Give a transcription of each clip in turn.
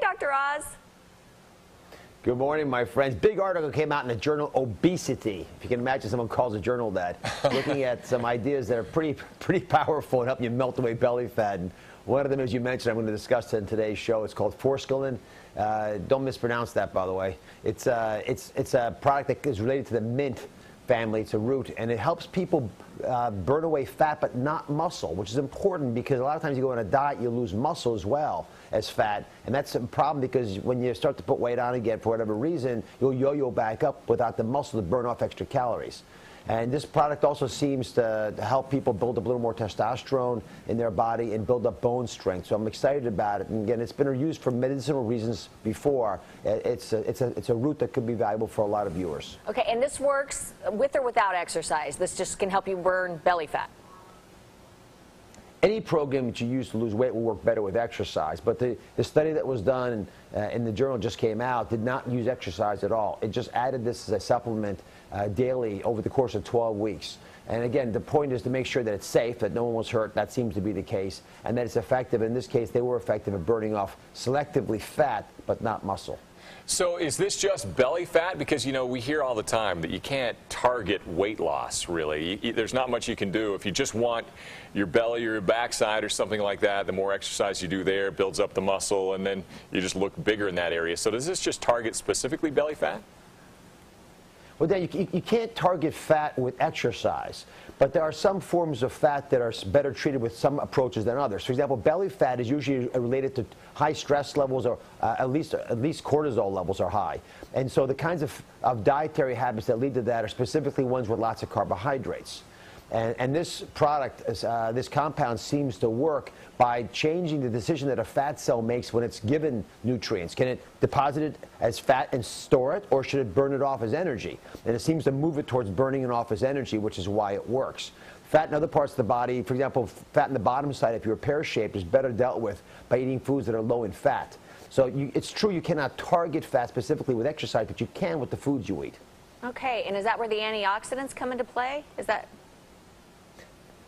Dr. Oz. Good morning, my friends. Big article came out in the journal Obesity. If you can imagine someone calls a journal that, looking at some ideas that are pretty powerful and helping you melt away belly fat. And one of them, as you mentioned, I'm going to discuss in today's show. It's called Forskolin. Don't mispronounce that, by the way. It's a product that is related to the mint family. It's a root, and it helps people burn away fat but not muscle, which is important because a lot of times you go on a diet, you lose muscle as well as fat, and that's a problem because when you start to put weight on again for whatever reason, you'll yo-yo back up without the muscle to burn off extra calories. And this product also seems to help people build up a little more testosterone in their body and build up bone strength. So I'm excited about it. And again, it's been used for medicinal reasons before. It's a root that could be valuable for a lot of viewers. Okay, and this works with or without exercise? This just can help you burn belly fat? Any program that you use to lose weight will work better with exercise, but the study that was done in the journal just came out did not use exercise at all. It just added this as a supplement daily over the course of 12 weeks. And again, the point is to make sure that it's safe, that no one was hurt. That seems to be the case, and that it's effective. In this case, they were effective at burning off selectively fat, but not muscle. So is this just belly fat? Because, you know, we hear all the time that you can't target weight loss, really. There's not much you can do. If you just want your belly or your backside or something like that, the more exercise you do there builds up the muscle, and then you just look bigger in that area. So does this just target specifically belly fat? Well, Dan, you can't target fat with exercise, but there are some forms of fat that are better treated with some approaches than others. For example, belly fat is usually related to high stress levels, or at least cortisol levels are high. And so the kinds of dietary habits that lead to that are specifically ones with lots of carbohydrates. And this product, this compound seems to work by changing the decision that a fat cell makes when it's given nutrients. Can it deposit it as fat and store it, or should it burn it off as energy? And it seems to move it towards burning it off as energy, which is why it works. Fat in other parts of the body, for example, fat in the bottom side, if you're pear-shaped, is better dealt with by eating foods that are low in fat. So it's true you cannot target fat specifically with exercise, but you can with the foods you eat. Okay, and is that where the antioxidants come into play? Is that...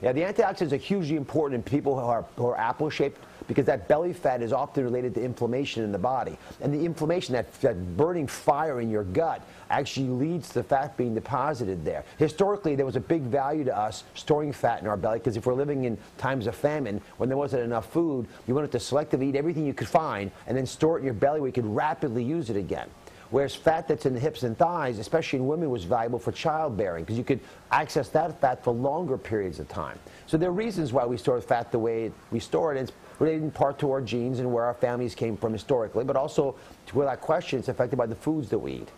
Yeah, the antioxidants are hugely important in people who are apple-shaped, because that belly fat is often related to inflammation in the body. And the inflammation, that burning fire in your gut, actually leads to fat being deposited there. Historically, there was a big value to us storing fat in our belly, because if we're living in times of famine, when there wasn't enough food, you wanted to selectively eat everything you could find and then store it in your belly where you could rapidly use it again. Whereas fat that's in the hips and thighs, especially in women, was valuable for childbearing, because you could access that fat for longer periods of time. So there are reasons why we store fat the way we store it. It's related in part to our genes and where our families came from historically, but also, without question, it's affected by the foods that we eat.